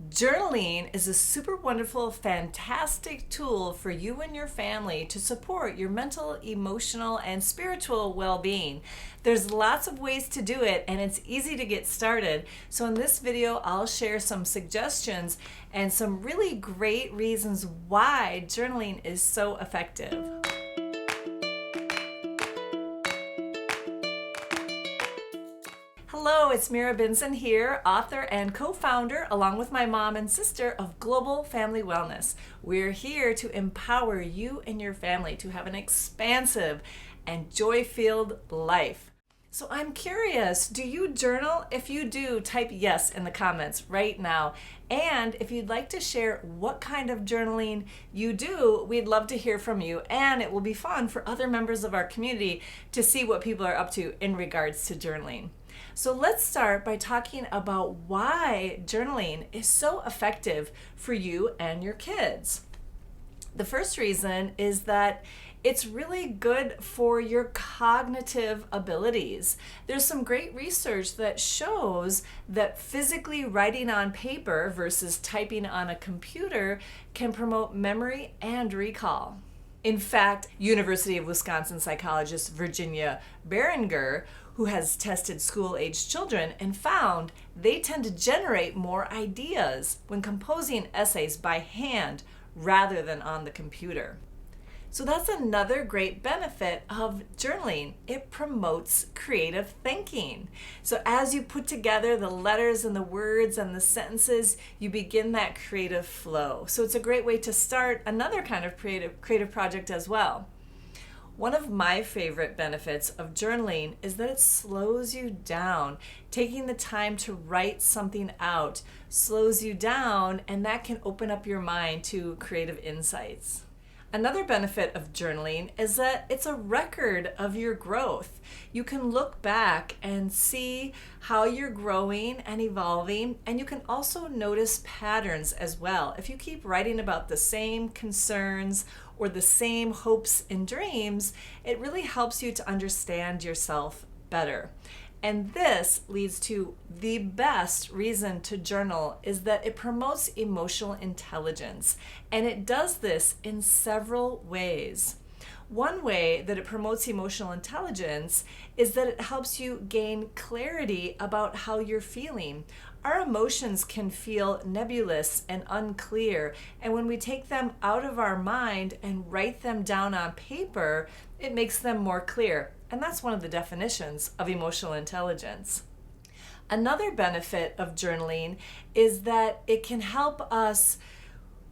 Journaling is a super wonderful, fantastic tool for you and your family to support your mental, emotional, and spiritual well-being. There's lots of ways to do it, and it's easy to get started. So in this video, I'll share some suggestions and some really great reasons why journaling is so effective. Hello, it's Mira Binson here, author and co-founder, along with my mom and sister, of Global Family Wellness. We're here to empower you and your family to have an expansive and joy-filled life. So I'm curious, do you journal? If you do, type yes in the comments right now. And if you'd like to share what kind of journaling you do, we'd love to hear from you. And it will be fun for other members of our community to see what people are up to in regards to journaling. So let's start by talking about why journaling is so effective for you and your kids. The first reason is that it's really good for your cognitive abilities. There's some great research that shows that physically writing on paper versus typing on a computer can promote memory and recall. In fact, University of Wisconsin psychologist Virginia Beringer, who has tested school-aged children and found they tend to generate more ideas when composing essays by hand rather than on the computer. So that's another great benefit of journaling. It promotes creative thinking. So as you put together the letters and the words and the sentences, you begin that creative flow. So it's a great way to start another kind of creative project as well. One of my favorite benefits of journaling is that it slows you down. Taking the time to write something out slows you down, and that can open up your mind to creative insights. Another benefit of journaling is that it's a record of your growth. You can look back and see how you're growing and evolving, and you can also notice patterns as well. If you keep writing about the same concerns or the same hopes and dreams, it really helps you to understand yourself better. And this leads to the best reason to journal is that it promotes emotional intelligence. And it does this in several ways. One way that it promotes emotional intelligence is that it helps you gain clarity about how you're feeling. Our emotions can feel nebulous and unclear, and when we take them out of our mind and write them down on paper, it makes them more clear. And that's one of the definitions of emotional intelligence. Another benefit of journaling is that it can help us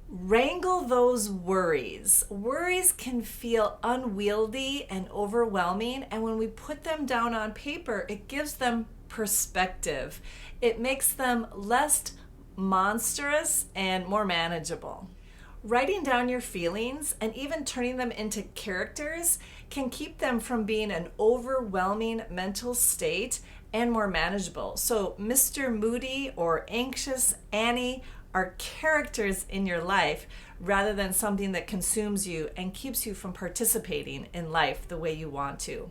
wrangle those worries. Worries can feel unwieldy and overwhelming, and when we put them down on paper, it gives them perspective. It makes them less monstrous and more manageable. Writing down your feelings and even turning them into characters can keep them from being an overwhelming mental state and more manageable. So Mr. Moody or Anxious Annie are characters in your life rather than something that consumes you and keeps you from participating in life the way you want to.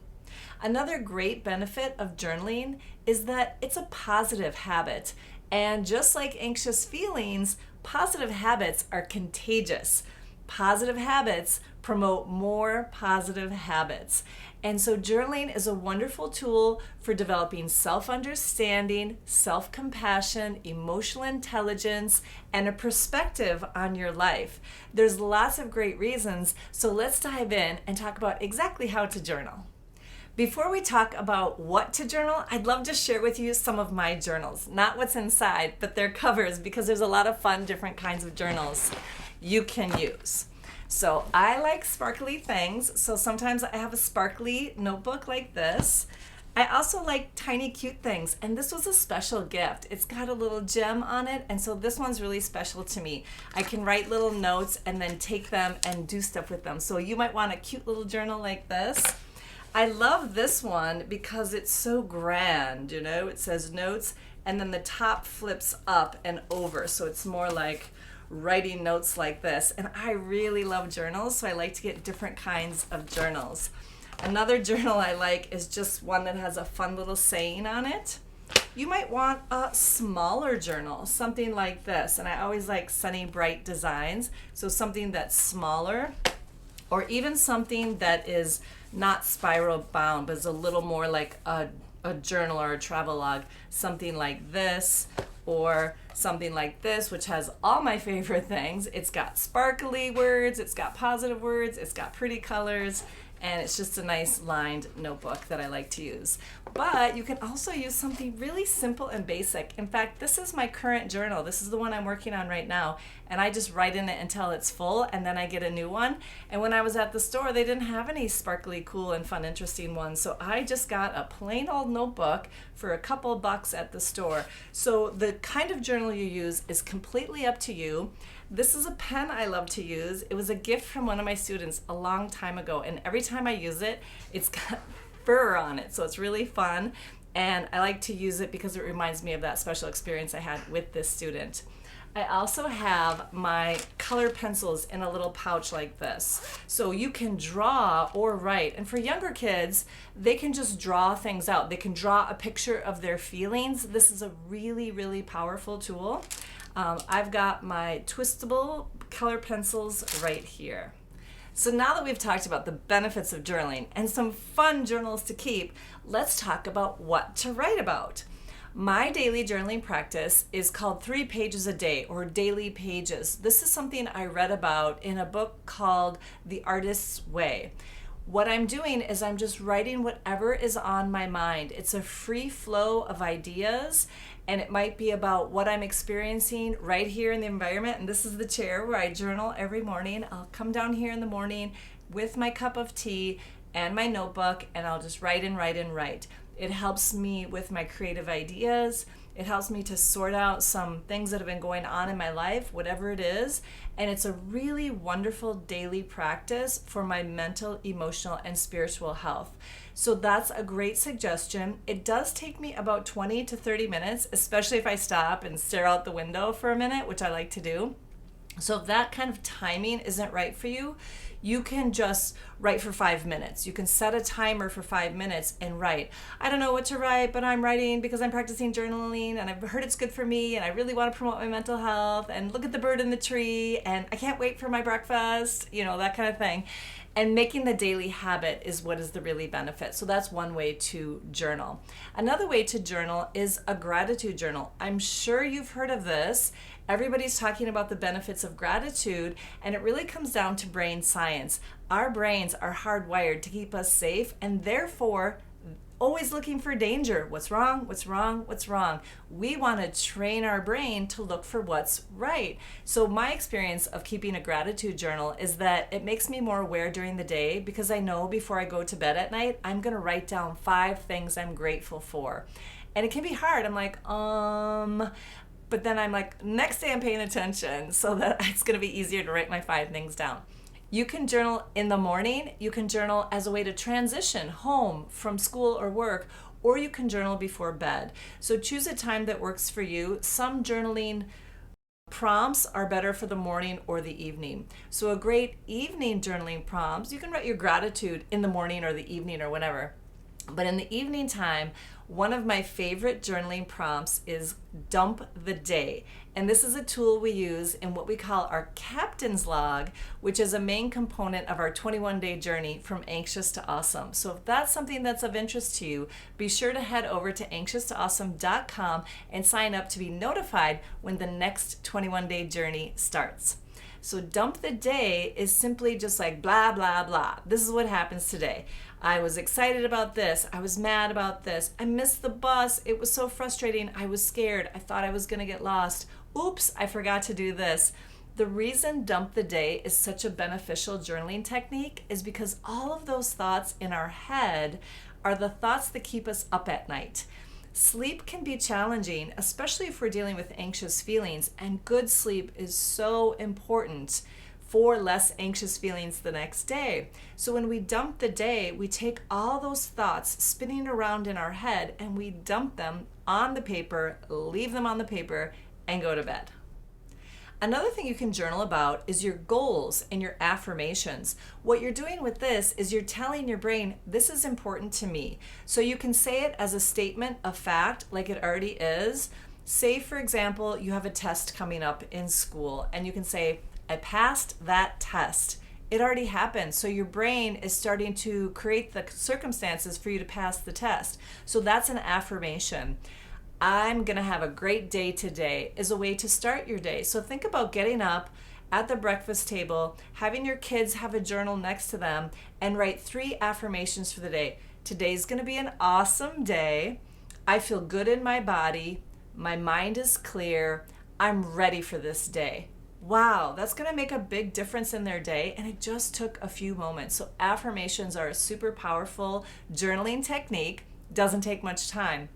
Another great benefit of journaling is that it's a positive habit. And just like anxious feelings, positive habits are contagious. Positive habits promote more positive habits. And so journaling is a wonderful tool for developing self-understanding, self-compassion, emotional intelligence, and a perspective on your life. There's lots of great reasons, so let's dive in and talk about exactly how to journal. Before we talk about what to journal, I'd love to share with you some of my journals. Not what's inside, but their covers, because there's a lot of fun different kinds of journals you can use. So I like sparkly things, so sometimes I have a sparkly notebook like this. I also like tiny cute things, and this was a special gift. It's got a little gem on it, and so this one's really special to me. I can write little notes and then take them and do stuff with them. So you might want a cute little journal like this. I love this one because it's so grand, you know, it says notes and then the top flips up and over. So it's more like writing notes like this. And I really love journals, so I like to get different kinds of journals. Another journal I like is just one that has a fun little saying on it. You might want a smaller journal, something like this. And I always like sunny, bright designs. So something that's smaller, or even something that is not spiral bound, but is a little more like a journal or a travel log. Something like this, or something like this, which has all my favorite things. It's got sparkly words, it's got positive words, it's got pretty colors, and it's just a nice lined notebook that I like to use. But you can also use something really simple and basic. In fact, this is my current journal. This is the one I'm working on right now, and I just write in it until it's full, and then I get a new one. And when I was at the store, they didn't have any sparkly, cool, and fun, interesting ones, so I just got a plain old notebook for a couple bucks at the store. So the kind of journal you use is completely up to you. This is a pen I love to use. It was a gift from one of my students a long time ago, and every time I use it, it's got fur on it, so it's really fun, and I like to use it because it reminds me of that special experience I had with this student. I also have my color pencils in a little pouch like this. So you can draw or write. And for younger kids, they can just draw things out. They can draw a picture of their feelings. This is a really, really powerful tool. I've got my twistable color pencils right here. So now that we've talked about the benefits of journaling and some fun journals to keep, let's talk about what to write about. My daily journaling practice is called 3 pages a day, or daily pages. This is something I read about in a book called The Artist's Way. What I'm doing is I'm just writing whatever is on my mind. It's a free flow of ideas, and it might be about what I'm experiencing right here in the environment. And this is the chair where I journal every morning. I'll come down here in the morning with my cup of tea and my notebook, and I'll just write and write and write. It helps me with my creative ideas. It helps me to sort out some things that have been going on in my life, whatever it is. And it's a really wonderful daily practice for my mental, emotional, and spiritual health. So that's a great suggestion. It does take me about 20 to 30 minutes, especially if I stop and stare out the window for a minute, which I like to do. So if that kind of timing isn't right for you, you can just write for 5 minutes. You can set a timer for 5 minutes and write. I don't know what to write, but I'm writing because I'm practicing journaling, and I've heard it's good for me, and I really want to promote my mental health, and look at the bird in the tree, and I can't wait for my breakfast, that kind of thing. And making the daily habit is what is the really benefit. So that's one way to journal. Another way to journal is a gratitude journal. I'm sure you've heard of this. Everybody's talking about the benefits of gratitude, and it really comes down to brain science. Our brains are hardwired to keep us safe, and therefore always looking for danger. What's wrong? What's wrong? What's wrong? We want to train our brain to look for what's right. So my experience of keeping a gratitude journal is that it makes me more aware during the day, because I know before I go to bed at night, I'm going to write down 5 things I'm grateful for. And it can be hard. I'm like, but then I'm like, next day I'm paying attention, so that it's going to be easier to write my 5 things down. You can journal in the morning. You can journal as a way to transition home from school or work, or you can journal before bed. So choose a time that works for you. Some journaling prompts are better for the morning or the evening. So a great evening journaling prompts, you can write your gratitude in the morning or the evening or whenever. But in the evening time, one of my favorite journaling prompts is dump the day. And this is a tool we use in what we call our captain's log, which is a main component of our 21-day journey from anxious to awesome. So if that's something that's of interest to you, be sure to head over to anxioustoawesome.com and sign up to be notified when the next 21-day journey starts. So dump the day is simply just like blah, blah, blah. This is what happens today. I was excited about this. I was mad about this. I missed the bus. It was so frustrating. I was scared. I thought I was going to get lost. Oops, I forgot to do this. The reason dump the day is such a beneficial journaling technique is because all of those thoughts in our head are the thoughts that keep us up at night. Sleep can be challenging, especially if we're dealing with anxious feelings, and good sleep is so important for less anxious feelings the next day. So when we dump the day, we take all those thoughts spinning around in our head and we dump them on the paper, leave them on the paper, and go to bed. Another thing you can journal about is your goals and your affirmations. What you're doing with this is you're telling your brain, this is important to me. So you can say it as a statement of fact, like it already is. Say, for example, you have a test coming up in school and you can say, I passed that test. It already happened. So your brain is starting to create the circumstances for you to pass the test. So that's an affirmation. I'm going to have a great day today is a way to start your day. So think about getting up at the breakfast table, having your kids have a journal next to them, and write 3 affirmations for the day. Today's going to be an awesome day. I feel good in my body. My mind is clear. I'm ready for this day. Wow, that's going to make a big difference in their day, and it just took a few moments. So affirmations are a super powerful journaling technique. Doesn't take much time.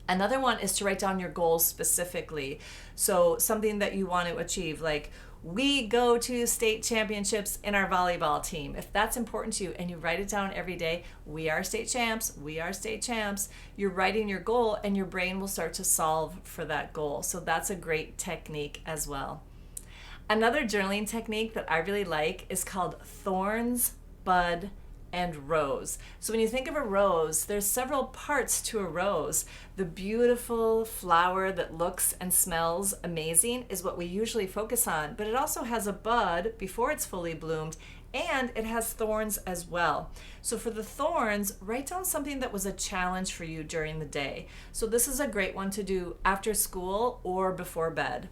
Another one is to write down your goals specifically. So something that you want to achieve, like we go to state championships in our volleyball team. If that's important to you and you write it down every day, we are state champs, we are state champs. You're writing your goal and your brain will start to solve for that goal. So that's a great technique as well. Another journaling technique that I really like is called Thorns, Bud, and Rose. So when you think of a rose, there's several parts to a rose. The beautiful flower that looks and smells amazing is what we usually focus on, but it also has a bud before it's fully bloomed, and it has thorns as well. So for the thorns, write down something that was a challenge for you during the day. So this is a great one to do after school or before bed.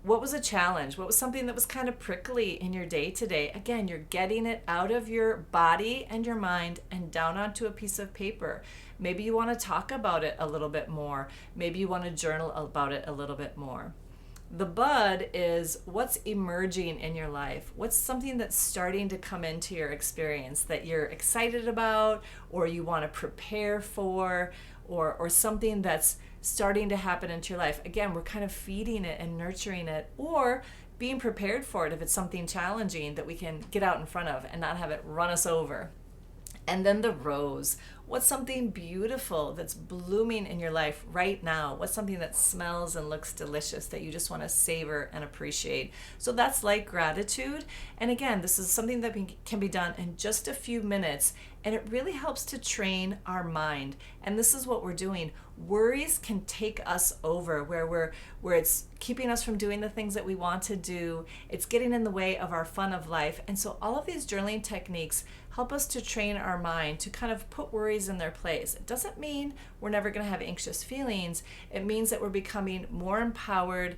What was a challenge? What was something that was kind of prickly in your day today? Again, you're getting it out of your body and your mind and down onto a piece of paper. Maybe you want to talk about it a little bit more. Maybe you want to journal about it a little bit more. The bud is what's emerging in your life. What's something that's starting to come into your experience that you're excited about, or you want to prepare for, or something that's starting to happen into your life. Again, we're kind of feeding it and nurturing it, or being prepared for it if it's something challenging that we can get out in front of and not have it run us over. And then the rose. What's something beautiful that's blooming in your life right now? What's something that smells and looks delicious that you just want to savor and appreciate? So that's like gratitude. And again, this is something that can be done in just a few minutes, and it really helps to train our mind. And this is what we're doing. Worries can take us over, where it's keeping us from doing the things that we want to do. It's getting in the way of our fun of life. And so all of these journaling techniques help us to train our mind to kind of put worries in their place. It doesn't mean we're never going to have anxious feelings. It means that we're becoming more empowered,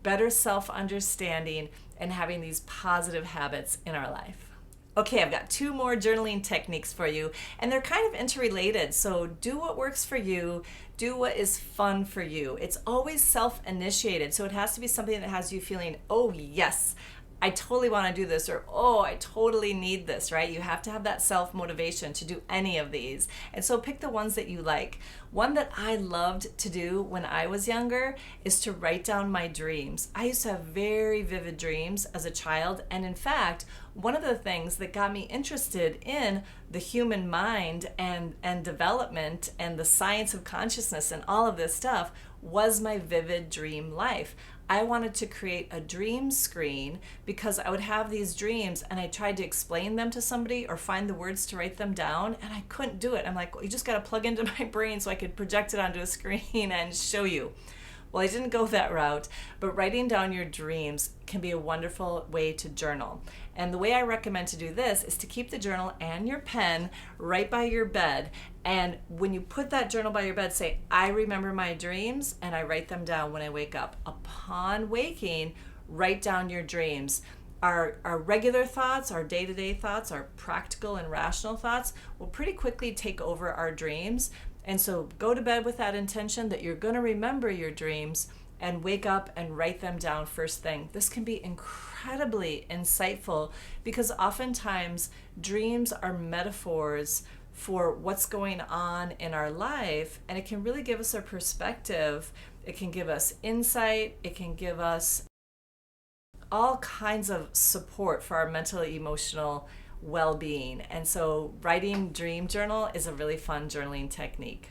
better self-understanding, and having these positive habits in our life. Okay, I've got 2 more journaling techniques for you, and they're kind of interrelated. So do what works for you. Do what is fun for you. It's always self-initiated, so it has to be something that has you feeling, oh yes, I totally want to do this, or oh, I totally need this, right? You have to have that self-motivation to do any of these. And so pick the ones that you like. One that I loved to do when I was younger is to write down my dreams. I used to have very vivid dreams as a child, and in fact, one of the things that got me interested in the human mind and development and the science of consciousness and all of this stuff was my vivid dream life. I wanted to create a dream screen because I would have these dreams and I tried to explain them to somebody or find the words to write them down, and I couldn't do it. I'm like, well, you just got to plug into my brain so I could project it onto a screen and show you. Well, I didn't go that route, but writing down your dreams can be a wonderful way to journal. And the way I recommend to do this is to keep the journal and your pen right by your bed. And when you put that journal by your bed, say, I remember my dreams, and I write them down when I wake up. Upon waking, write down your dreams. Our regular thoughts, our day-to-day thoughts, our practical and rational thoughts will pretty quickly take over our dreams. And so go to bed with that intention that you're going to remember your dreams and wake up and write them down first thing. This can be incredibly insightful because oftentimes dreams are metaphors for what's going on in our life, and it can really give us a perspective. It can give us insight. It can give us all kinds of support for our mental, emotional well-being. And so writing dream journal is a really fun journaling technique.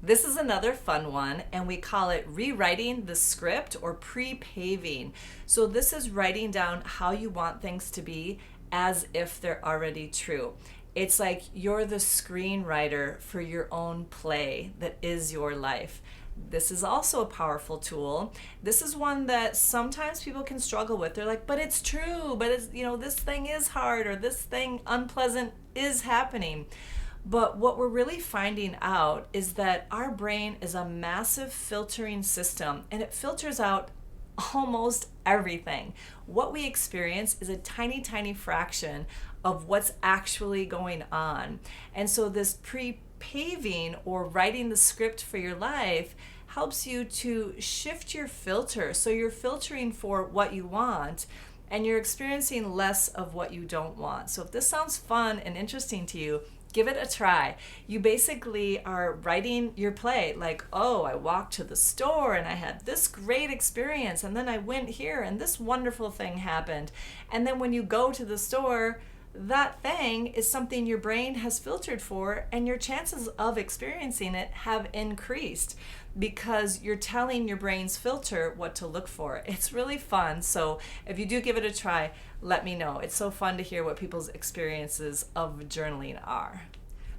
This is another fun one, and we call it rewriting the script or pre-paving. So this is writing down how you want things to be as if they're already true. It's like you're the screenwriter for your own play that is your life. This is also a powerful tool. This is one that sometimes people can struggle with. They're like, but it's true, but it's, this thing is hard, or this thing unpleasant is happening. But what we're really finding out is that our brain is a massive filtering system, and it filters out almost everything. What we experience is a tiny, tiny fraction of what's actually going on. And so this pre-paving or writing the script for your life helps you to shift your filter. So you're filtering for what you want, and you're experiencing less of what you don't want. So if this sounds fun and interesting to you, give it a try. You basically are writing your play like, oh, I walked to the store and I had this great experience, and then I went here and this wonderful thing happened. And then when you go to the store, that thing is something your brain has filtered for, and your chances of experiencing it have increased because you're telling your brain's filter what to look for. It's really fun. So if you do give it a try, let me know. It's so fun to hear what people's experiences of journaling are.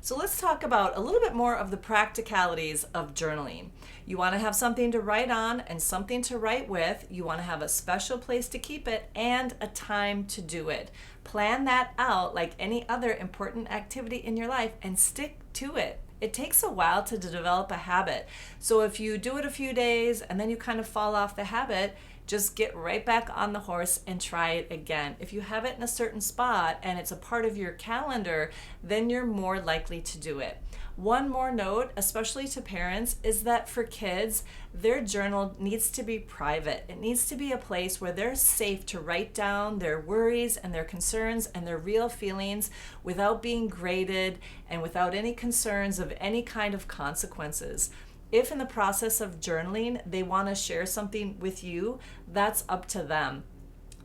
So let's talk about a little bit more of the practicalities of journaling. You want to have something to write on and something to write with. You want to have a special place to keep it and a time to do it. Plan that out like any other important activity in your life and stick to it. It takes a while to develop a habit. So if you do it a few days and then you kind of fall off the habit, just get right back on the horse and try it again. If you have it in a certain spot and it's a part of your calendar, then you're more likely to do it. One more note, especially to parents, is that for kids, their journal needs to be private. It needs to be a place where they're safe to write down their worries and their concerns and their real feelings without being graded and without any concerns of any kind of consequences. If in the process of journaling they want to share something with you, that's up to them.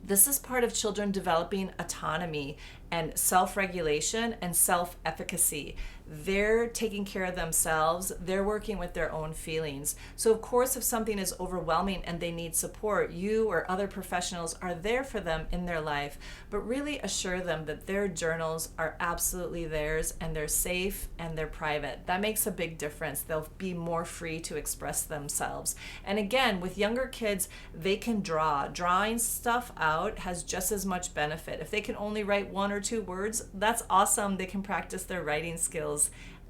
This is part of children developing autonomy and self-regulation and self-efficacy. They're taking care of themselves. They're working with their own feelings. So of course, if something is overwhelming and they need support, you or other professionals are there for them in their life. But really assure them that their journals are absolutely theirs and they're safe and they're private. That makes a big difference. They'll be more free to express themselves. And again, with younger kids, they can draw. Drawing stuff out has just as much benefit. If they can only write 1 or 2 words, that's awesome. They can practice their writing skills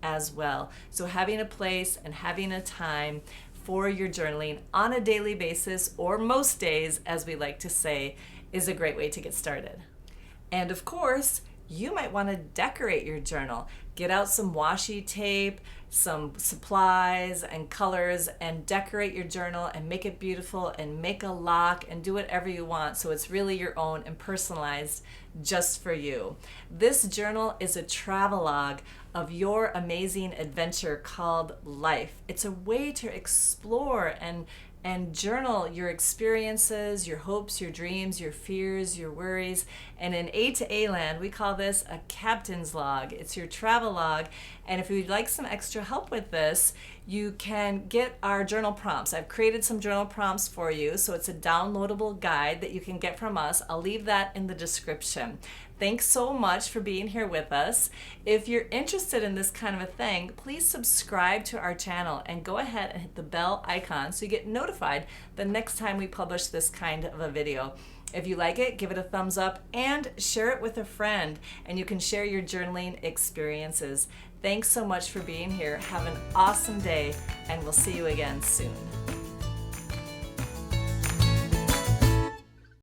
as well. So having a place and having a time for your journaling on a daily basis, or most days, as we like to say, is a great way to get started. And of course, you might want to decorate your journal. Get out some washi tape, some supplies and colors, and decorate your journal and make it beautiful and make a lock and do whatever you want so it's really your own and personalized just for you. This journal is a travelogue of your amazing adventure called life. It's a way to explore and journal your experiences, your hopes, your dreams, your fears, your worries. And in A to A land, we call this a captain's log. It's your travel log. And if you'd like some extra help with this, you can get our journal prompts. I've created some journal prompts for you, so it's a downloadable guide that you can get from us. I'll leave that in the description. Thanks so much for being here with us. If you're interested in this kind of a thing, please subscribe to our channel and go ahead and hit the bell icon so you get notified the next time we publish this kind of a video. If you like it, give it a thumbs up and share it with a friend, and you can share your journaling experiences. Thanks so much for being here. Have an awesome day, and we'll see you again soon.